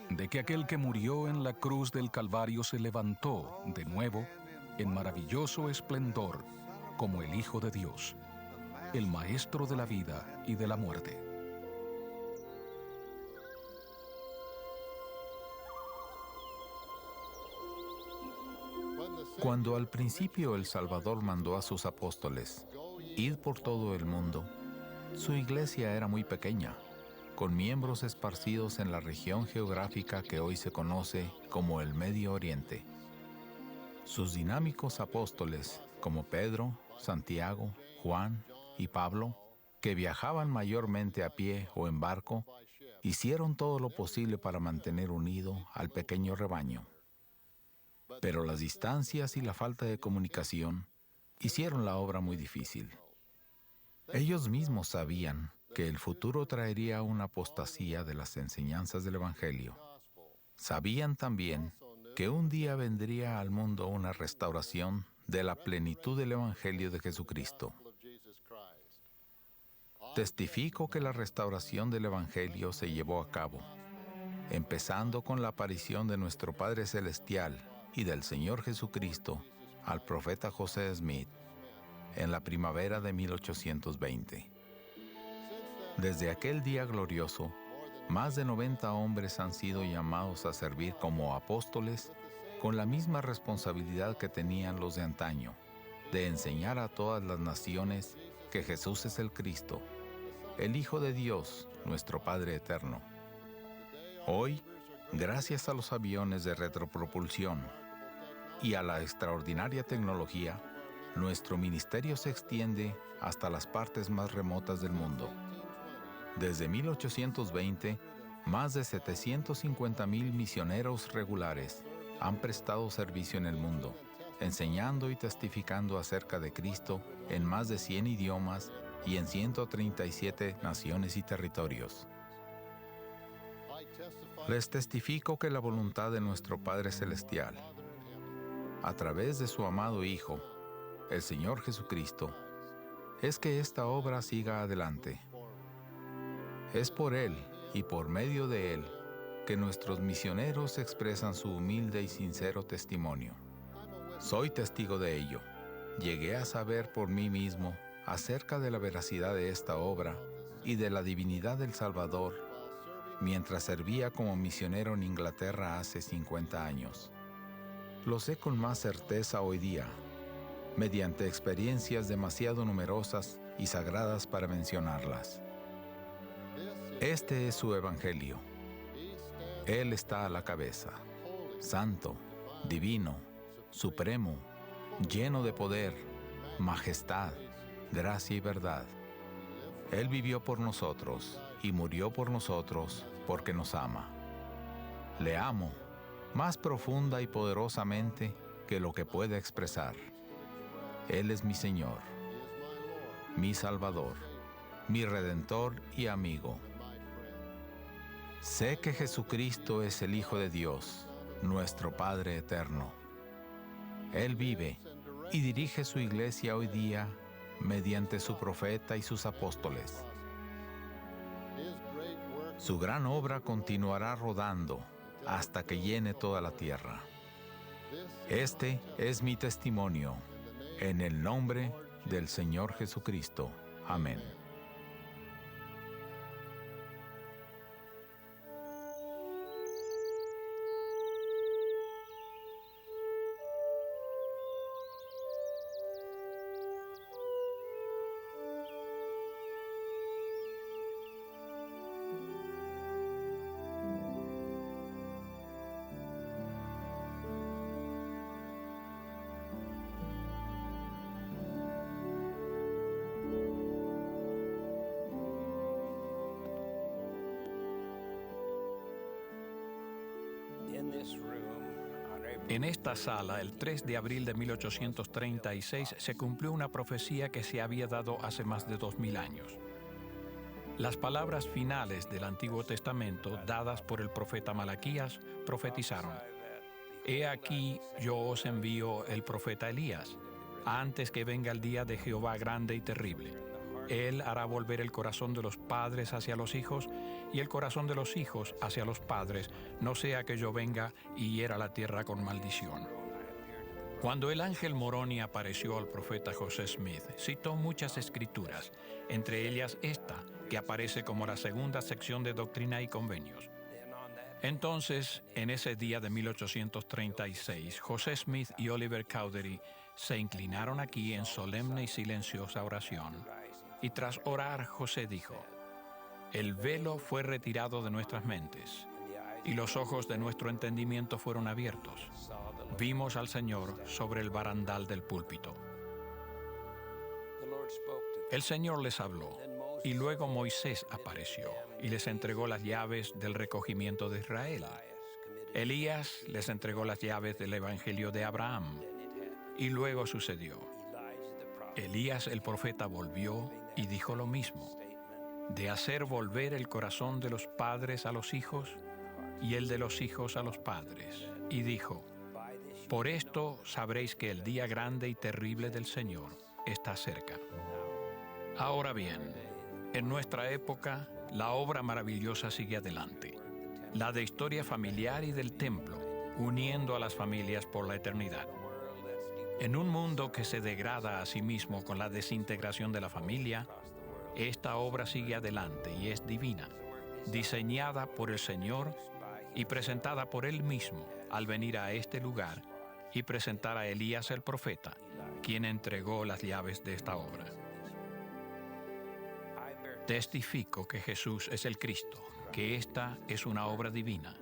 de que aquel que murió en la cruz del Calvario se levantó de nuevo en maravilloso esplendor como el Hijo de Dios, el Maestro de la vida y de la muerte. Cuando al principio el Salvador mandó a sus apóstoles, id por todo el mundo, su iglesia era muy pequeña, con miembros esparcidos en la región geográfica que hoy se conoce como el Medio Oriente. Sus dinámicos apóstoles, como Pedro, Santiago, Juan y Pablo, que viajaban mayormente a pie o en barco, hicieron todo lo posible para mantener unido al pequeño rebaño. Pero las distancias y la falta de comunicación hicieron la obra muy difícil. Ellos mismos sabían que el futuro traería una apostasía de las enseñanzas del Evangelio. Sabían también que un día vendría al mundo una restauración de la plenitud del Evangelio de Jesucristo. Testifico que la restauración del Evangelio se llevó a cabo, empezando con la aparición de nuestro Padre Celestial y del Señor Jesucristo al profeta José Smith en la primavera de 1820. Desde aquel día glorioso, más de 90 hombres han sido llamados a servir como apóstoles con la misma responsabilidad que tenían los de antaño, de enseñar a todas las naciones que Jesús es el Cristo, el Hijo de Dios, nuestro Padre eterno. Hoy, gracias a los aviones de retropropulsión y a la extraordinaria tecnología, nuestro ministerio se extiende hasta las partes más remotas del mundo. Desde 1820, más de 750,000 misioneros regulares han prestado servicio en el mundo, enseñando y testificando acerca de Cristo en más de 100 idiomas y en 137 naciones y territorios. Les testifico que la voluntad de nuestro Padre Celestial, a través de su amado Hijo, el Señor Jesucristo, es que esta obra siga adelante. Es por Él y por medio de Él que nuestros misioneros expresan su humilde y sincero testimonio. Soy testigo de ello. Llegué a saber por mí mismo acerca de la veracidad de esta obra y de la divinidad del Salvador mientras servía como misionero en Inglaterra hace 50 años. Lo sé con más certeza hoy día, mediante experiencias demasiado numerosas y sagradas para mencionarlas. Este es su evangelio. Él está a la cabeza, santo, divino, supremo, lleno de poder, majestad, gracia y verdad. Él vivió por nosotros y murió por nosotros porque nos ama. Le amo más profunda y poderosamente que lo que pueda expresar. Él es mi Señor, mi Salvador, mi Redentor y amigo. Sé que Jesucristo es el Hijo de Dios, nuestro Padre eterno. Él vive y dirige su iglesia hoy día mediante su profeta y sus apóstoles. Su gran obra continuará rodando hasta que llene toda la tierra. Este es mi testimonio, en el nombre del Señor Jesucristo. Amén. En esta sala, el 3 de abril de 1836, se cumplió una profecía que se había dado hace más de 2000 años. Las palabras finales del Antiguo Testamento, dadas por el profeta Malaquías, profetizaron: «He aquí, yo os envío el profeta Elías, antes que venga el día de Jehová grande y terrible. Él hará volver el corazón de los padres hacia los hijos y el corazón de los hijos hacia los padres, no sea que yo venga y hiera la tierra con maldición». Cuando el ángel Moroni apareció al profeta José Smith, citó muchas escrituras, entre ellas esta, que aparece como la segunda sección de Doctrina y Convenios. Entonces, en ese día de 1836, José Smith y Oliver Cowdery se inclinaron aquí en solemne y silenciosa oración. Y tras orar, José dijo: «El velo fue retirado de nuestras mentes, y los ojos de nuestro entendimiento fueron abiertos. Vimos al Señor sobre el barandal del púlpito». El Señor les habló, y luego Moisés apareció, y les entregó las llaves del recogimiento de Israel. Elías les entregó las llaves del Evangelio de Abraham, y luego sucedió: Elías el profeta volvió y dijo lo mismo, de hacer volver el corazón de los padres a los hijos y el de los hijos a los padres. Y dijo: «Por esto sabréis que el día grande y terrible del Señor está cerca». Ahora bien, en nuestra época, la obra maravillosa sigue adelante, la de historia familiar y del templo, uniendo a las familias por la eternidad. En un mundo que se degrada a sí mismo con la desintegración de la familia, esta obra sigue adelante y es divina, diseñada por el Señor y presentada por Él mismo al venir a este lugar y presentar a Elías el profeta, quien entregó las llaves de esta obra. Testifico que Jesús es el Cristo, que esta es una obra divina.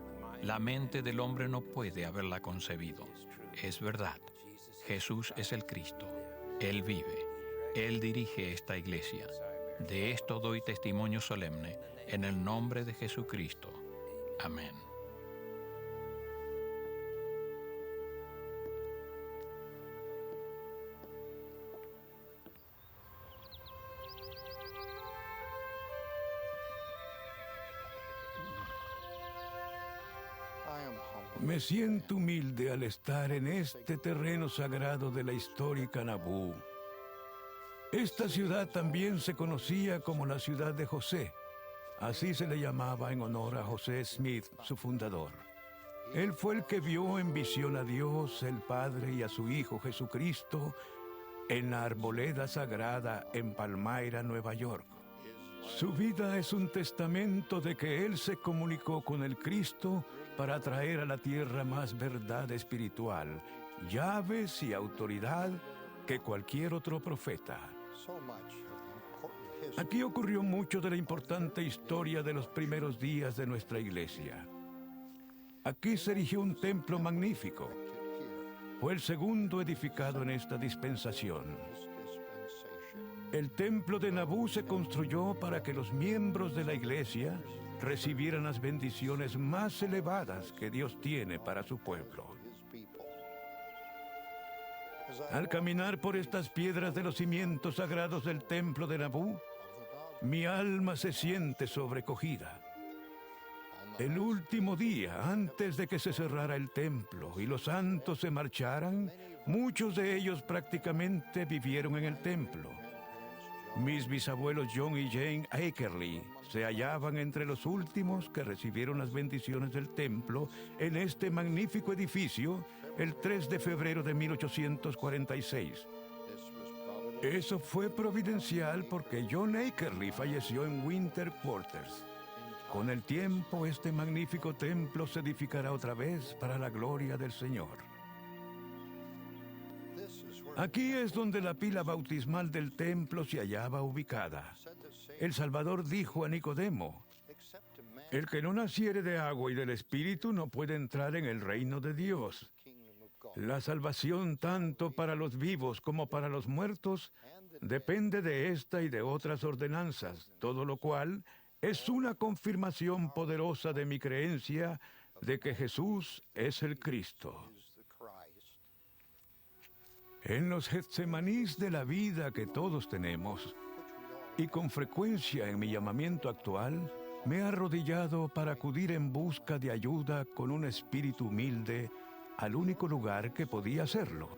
La mente del hombre no puede haberla concebido. Es verdad. Jesús es el Cristo. Él vive. Él dirige esta iglesia. De esto doy testimonio solemne en el nombre de Jesucristo. Amén. Me siento humilde al estar en este terreno sagrado de la histórica Nabú. Esta ciudad también se conocía como la ciudad de José, Así se le llamaba en honor a José Smith, su fundador. Él fue el que vio en visión a Dios, el Padre, y a su Hijo Jesucristo en la arboleda sagrada en Palmyra, Nueva York. Su vida es un testamento de que Él se comunicó con el Cristo para traer a la tierra más verdad espiritual, llaves y autoridad que cualquier otro profeta. Aquí ocurrió mucho de la importante historia de los primeros días de nuestra iglesia. Aquí se erigió un templo magnífico. Fue el segundo edificado en esta dispensación. El templo de Nabú se construyó para que los miembros de la iglesia recibieran las bendiciones más elevadas que Dios tiene para su pueblo. Al caminar por estas piedras de los cimientos sagrados del templo de Nabú, mi alma se siente sobrecogida. El último día, antes de que se cerrara el templo y los santos se marcharan, muchos de ellos prácticamente vivieron en el templo. Mis bisabuelos John y Jane Akerly se hallaban entre los últimos que recibieron las bendiciones del templo en este magnífico edificio el 3 de febrero de 1846. Eso fue providencial porque John Akerly falleció en Winter Quarters. Con el tiempo, este magnífico templo se edificará otra vez para la gloria del Señor. Aquí es donde la pila bautismal del templo se hallaba ubicada. El Salvador dijo a Nicodemo: el que no naciere de agua y del Espíritu no puede entrar en el reino de Dios. La salvación, tanto para los vivos como para los muertos, depende de esta y de otras ordenanzas, todo lo cual es una confirmación poderosa de mi creencia de que Jesús es el Cristo. En los Getsemanís de la vida que todos tenemos, y con frecuencia en mi llamamiento actual, me he arrodillado para acudir en busca de ayuda con un espíritu humilde al único lugar que podía hacerlo.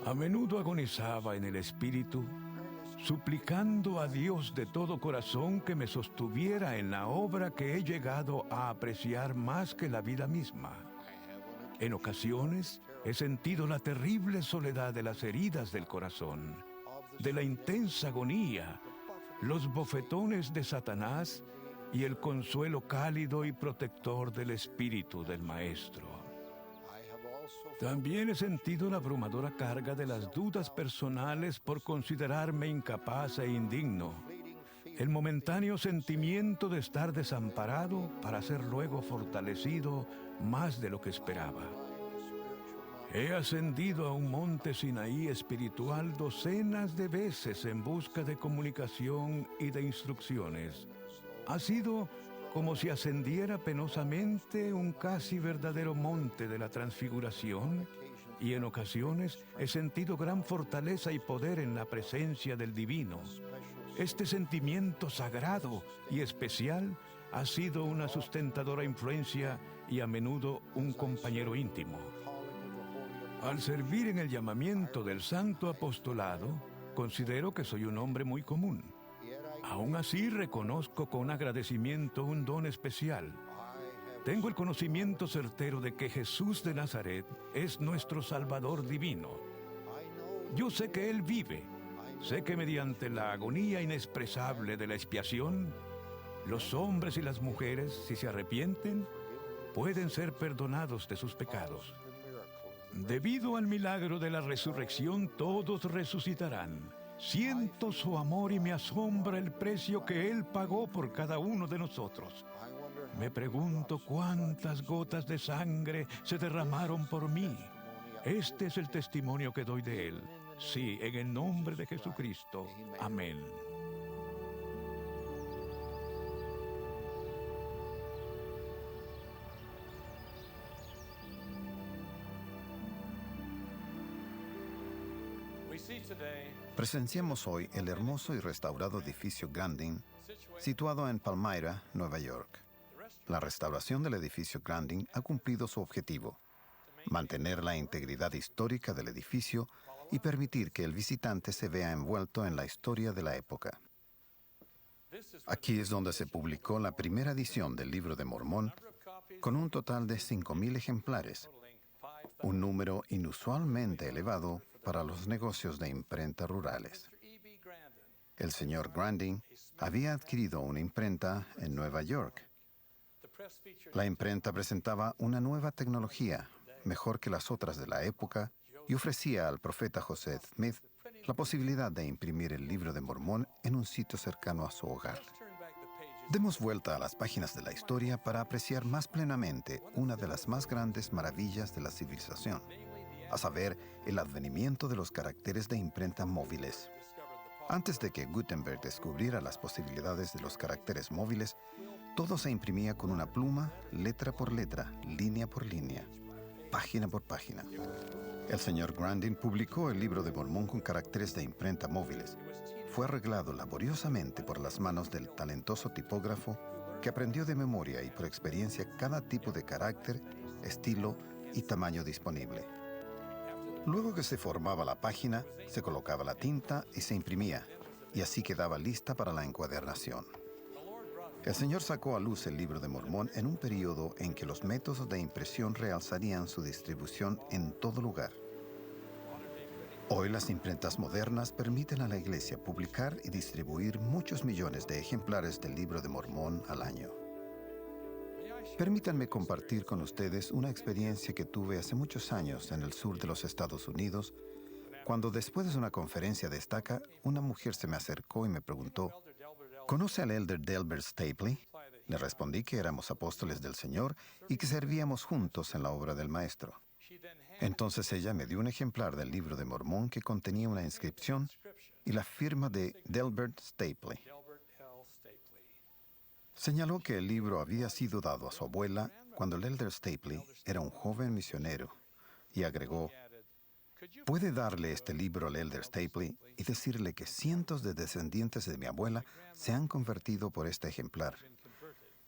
A menudo agonizaba en el espíritu, suplicando a Dios de todo corazón que me sostuviera en la obra que he llegado a apreciar más que la vida misma. En ocasiones he sentido la terrible soledad de las heridas del corazón, de la intensa agonía, los bofetones de Satanás y el consuelo cálido y protector del Espíritu del Maestro. También he sentido la abrumadora carga de las dudas personales por considerarme incapaz e indigno, el momentáneo sentimiento de estar desamparado para ser luego fortalecido más de lo que esperaba. He ascendido a un monte Sinaí espiritual docenas de veces en busca de comunicación y de instrucciones. Ha sido como si ascendiera penosamente un casi verdadero monte de la transfiguración, y en ocasiones he sentido gran fortaleza y poder en la presencia del Divino. Este sentimiento sagrado y especial ha sido una sustentadora influencia y a menudo un compañero íntimo. Al servir en el llamamiento del Santo Apostolado, considero que soy un hombre muy común. Aún así, reconozco con agradecimiento un don especial. Tengo el conocimiento certero de que Jesús de Nazaret es nuestro Salvador divino. Yo sé que Él vive. Sé que mediante la agonía inexpresable de la expiación, los hombres y las mujeres, si se arrepienten, pueden ser perdonados de sus pecados. Debido al milagro de la resurrección, todos resucitarán. Siento su amor y me asombra el precio que Él pagó por cada uno de nosotros. Me pregunto cuántas gotas de sangre se derramaron por mí. Este es el testimonio que doy de Él. Sí, en el nombre de Jesucristo. Amén. Presenciamos hoy el hermoso y restaurado edificio Grandin, situado en Palmyra, Nueva York. La restauración del edificio Grandin ha cumplido su objetivo: mantener la integridad histórica del edificio y permitir que el visitante se vea envuelto en la historia de la época. Aquí es donde se publicó la primera edición del Libro de Mormón, con un total de 5,000 ejemplares, un número inusualmente elevado para los negocios de imprenta rurales. El señor Grandin había adquirido una imprenta en Nueva York. La imprenta presentaba una nueva tecnología, mejor que las otras de la época, y ofrecía al profeta José Smith la posibilidad de imprimir el Libro de Mormón en un sitio cercano a su hogar. Demos vuelta a las páginas de la historia para apreciar más plenamente una de las más grandes maravillas de la civilización, a saber, el advenimiento de los caracteres de imprenta móviles. Antes de que Gutenberg descubriera las posibilidades de los caracteres móviles, todo se imprimía con una pluma, letra por letra, línea por línea, página por página. El señor Grandin publicó el Libro de Mormón con caracteres de imprenta móviles. Fue arreglado laboriosamente por las manos del talentoso tipógrafo que aprendió de memoria y por experiencia cada tipo de carácter, estilo y tamaño disponible. Luego que se formaba la página, se colocaba la tinta y se imprimía, y así quedaba lista para la encuadernación. El Señor sacó a luz el Libro de Mormón en un periodo en que los métodos de impresión realzarían su distribución en todo lugar. Hoy las imprentas modernas permiten a la Iglesia publicar y distribuir muchos millones de ejemplares del Libro de Mormón al año. Permítanme compartir con ustedes una experiencia que tuve hace muchos años en el sur de los Estados Unidos, cuando después de una conferencia de estaca, una mujer se me acercó y me preguntó, ¿conoce al elder Delbert Stapley? Le respondí que éramos apóstoles del Señor y que servíamos juntos en la obra del Maestro. Entonces ella me dio un ejemplar del Libro de Mormón que contenía una inscripción y la firma de Delbert Stapley. Señaló que el libro había sido dado a su abuela cuando el elder Stapley era un joven misionero y agregó, ¿puede darle este libro al elder Stapley y decirle que cientos de descendientes de mi abuela se han convertido por este ejemplar?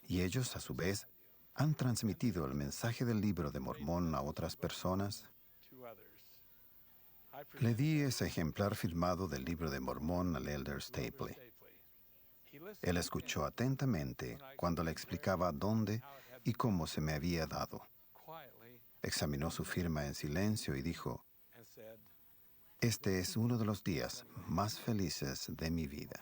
Y ellos, a su vez, han transmitido el mensaje del Libro de Mormón a otras personas. Le di ese ejemplar firmado del Libro de Mormón al elder Stapley. Él escuchó atentamente cuando le explicaba dónde y cómo se me había dado. Examinó su firma en silencio y dijo, este es uno de los días más felices de mi vida.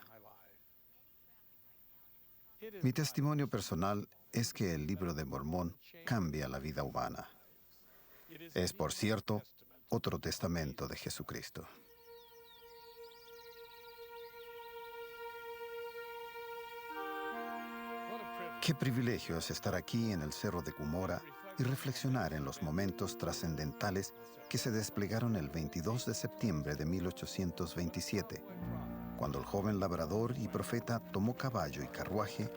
Mi testimonio personal es que el Libro de Mormón cambia la vida humana. Es, por cierto, otro testamento de Jesucristo. Qué privilegio es estar aquí en el Cerro de Cumorah y reflexionar en los momentos trascendentales que se desplegaron el 22 de septiembre de 1827, cuando el joven labrador y profeta tomó caballo y carruaje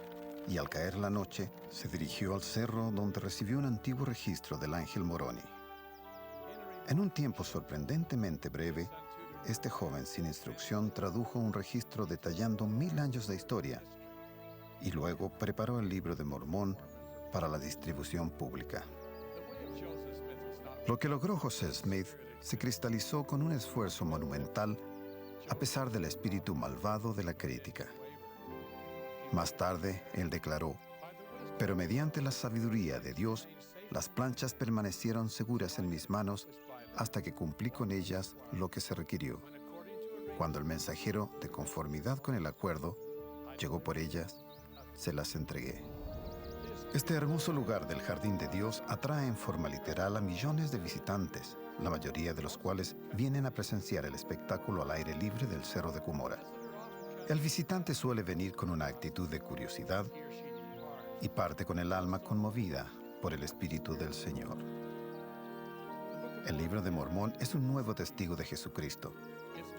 y al caer la noche se dirigió al cerro donde recibió un antiguo registro del ángel Moroni. En un tiempo sorprendentemente breve, este joven sin instrucción tradujo un registro detallando 1000 años de historia y luego preparó el Libro de Mormón para la distribución pública. Lo que logró José Smith se cristalizó con un esfuerzo monumental a pesar del espíritu malvado de la crítica. Más tarde, él declaró, pero mediante la sabiduría de Dios, las planchas permanecieron seguras en mis manos hasta que cumplí con ellas lo que se requirió. Cuando el mensajero, de conformidad con el acuerdo, llegó por ellas, se las entregué. Este hermoso lugar del Jardín de Dios atrae en forma literal a millones de visitantes, la mayoría de los cuales vienen a presenciar el espectáculo al aire libre del Cerro de Cumorah. El visitante suele venir con una actitud de curiosidad y parte con el alma conmovida por el Espíritu del Señor. El Libro de Mormón es un nuevo testigo de Jesucristo.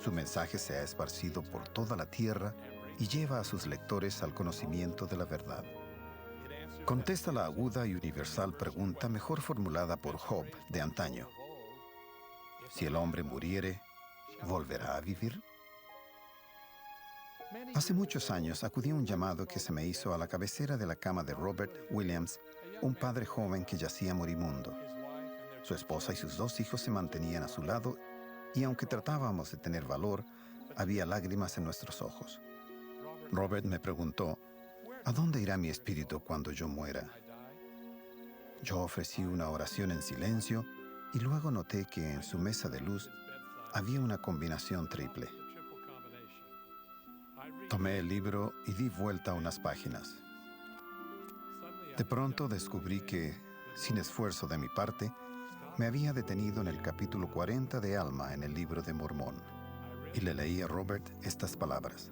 Su mensaje se ha esparcido por toda la tierra y lleva a sus lectores al conocimiento de la verdad. Contesta la aguda y universal pregunta mejor formulada por Job de antaño. Si el hombre muriere, ¿volverá a vivir? Hace muchos años acudí a un llamado que se me hizo a la cabecera de la cama de Robert Williams, un padre joven que yacía moribundo. Su esposa y sus 2 hijos se mantenían a su lado y aunque tratábamos de tener valor, había lágrimas en nuestros ojos. Robert me preguntó, ¿a dónde irá mi espíritu cuando yo muera? Yo ofrecí una oración en silencio y luego noté que en su mesa de luz había una combinación triple. Tomé el libro y di vuelta unas páginas. De pronto descubrí que, sin esfuerzo de mi parte, me había detenido en el capítulo 40 de Alma en el libro de Mormón, y le leí a Robert estas palabras.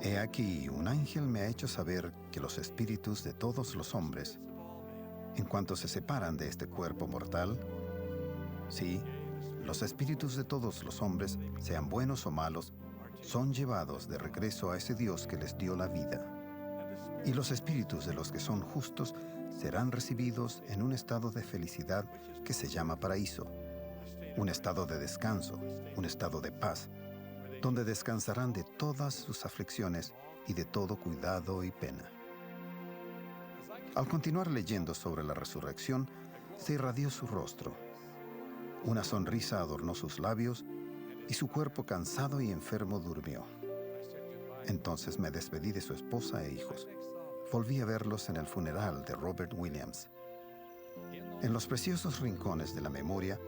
He aquí, un ángel me ha hecho saber que los espíritus de todos los hombres, en cuanto se separan de este cuerpo mortal, sí, los espíritus de todos los hombres, sean buenos o malos, son llevados de regreso a ese Dios que les dio la vida. Y los espíritus de los que son justos serán recibidos en un estado de felicidad que se llama paraíso, un estado de descanso, un estado de paz, donde descansarán de todas sus aflicciones y de todo cuidado y pena. Al continuar leyendo sobre la resurrección, se irradió su rostro. Una sonrisa adornó sus labios y su cuerpo cansado y enfermo durmió. Entonces me despedí de su esposa e hijos. Volví a verlos en el funeral de Robert Williams. En los preciosos rincones de la memoria,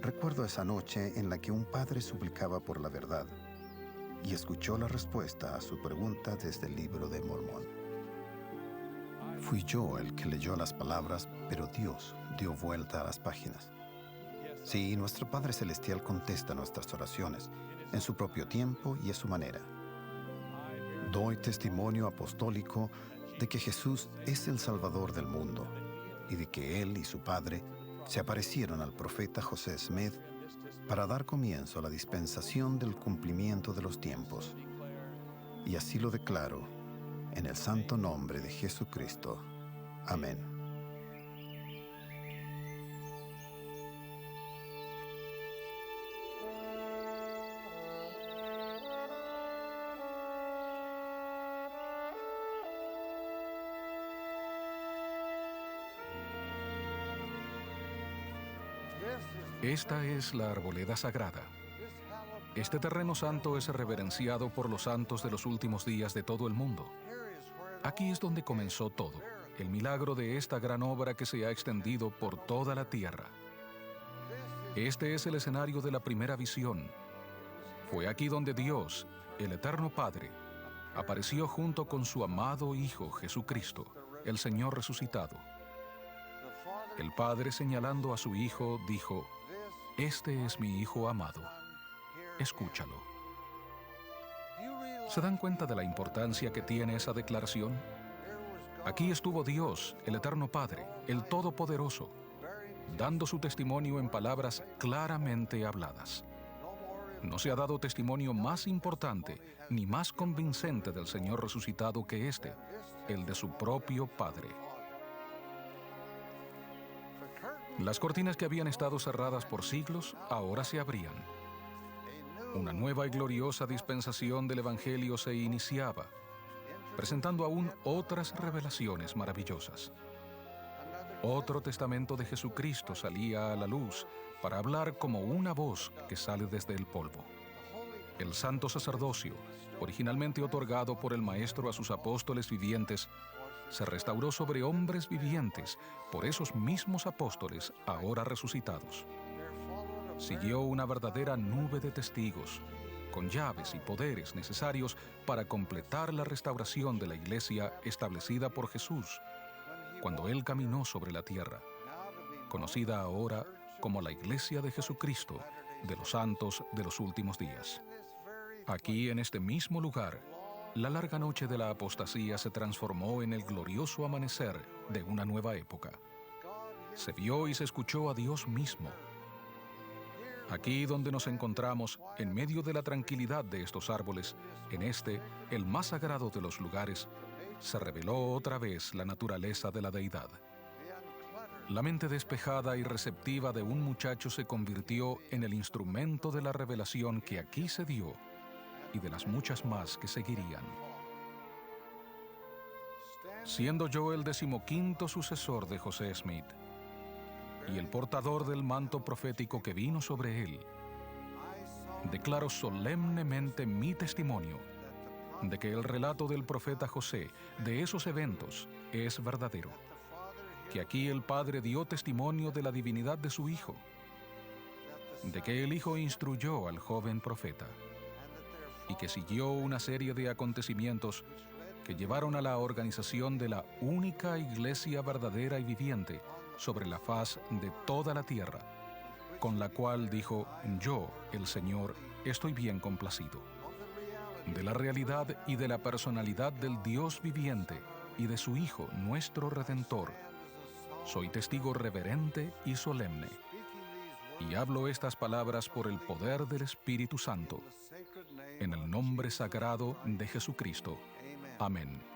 recuerdo esa noche en la que un padre suplicaba por la verdad y escuchó la respuesta a su pregunta desde el libro de Mormón. Fui yo el que leyó las palabras, pero Dios dio vuelta a las páginas. Sí, nuestro Padre Celestial contesta nuestras oraciones en su propio tiempo y a su manera. Doy testimonio apostólico de que Jesús es el Salvador del mundo y de que Él y su Padre se aparecieron al profeta José Smith para dar comienzo a la dispensación del cumplimiento de los tiempos. Y así lo declaro en el santo nombre de Jesucristo. Amén. Esta es la arboleda sagrada. Este terreno santo es reverenciado por los santos de los últimos días de todo el mundo. Aquí es donde comenzó todo, el milagro de esta gran obra que se ha extendido por toda la tierra. Este es el escenario de la primera visión. Fue aquí donde Dios, el Eterno Padre, apareció junto con su amado Hijo Jesucristo, el Señor resucitado. El Padre, señalando a su Hijo, dijo: «Este es mi Hijo amado, escúchalo». ¿Se dan cuenta de la importancia que tiene esa declaración? Aquí estuvo Dios, el Eterno Padre, el Todopoderoso, dando su testimonio en palabras claramente habladas. No se ha dado testimonio más importante ni más convincente del Señor resucitado que este, el de su propio Padre. Las cortinas que habían estado cerradas por siglos ahora se abrían. Una nueva y gloriosa dispensación del Evangelio se iniciaba, presentando aún otras revelaciones maravillosas. Otro testamento de Jesucristo salía a la luz para hablar como una voz que sale desde el polvo. El santo sacerdocio, originalmente otorgado por el Maestro a sus apóstoles vivientes, se restauró sobre hombres vivientes por esos mismos apóstoles ahora resucitados. Siguió una verdadera nube de testigos, con llaves y poderes necesarios para completar la restauración de la iglesia establecida por Jesús, cuando Él caminó sobre la tierra, conocida ahora como la Iglesia de Jesucristo, de los santos de los últimos días. Aquí, en este mismo lugar, la larga noche de la apostasía se transformó en el glorioso amanecer de una nueva época. Se vio y se escuchó a Dios mismo. Aquí donde nos encontramos, en medio de la tranquilidad de estos árboles, en este, el más sagrado de los lugares, se reveló otra vez la naturaleza de la deidad. La mente despejada y receptiva de un muchacho se convirtió en el instrumento de la revelación que aquí se dio y de las muchas más que seguirían. Siendo yo el 15º sucesor de José Smith y el portador del manto profético que vino sobre él, declaro solemnemente mi testimonio de que el relato del profeta José de esos eventos es verdadero, que aquí el Padre dio testimonio de la divinidad de su Hijo, de que el Hijo instruyó al joven profeta, y que siguió una serie de acontecimientos que llevaron a la organización de la única iglesia verdadera y viviente sobre la faz de toda la tierra, con la cual dijo: yo, el Señor, estoy bien complacido. De la realidad y de la personalidad del Dios viviente y de su Hijo, nuestro Redentor, soy testigo reverente y solemne, y hablo estas palabras por el poder del Espíritu Santo, en el nombre sagrado de Jesucristo. Amén.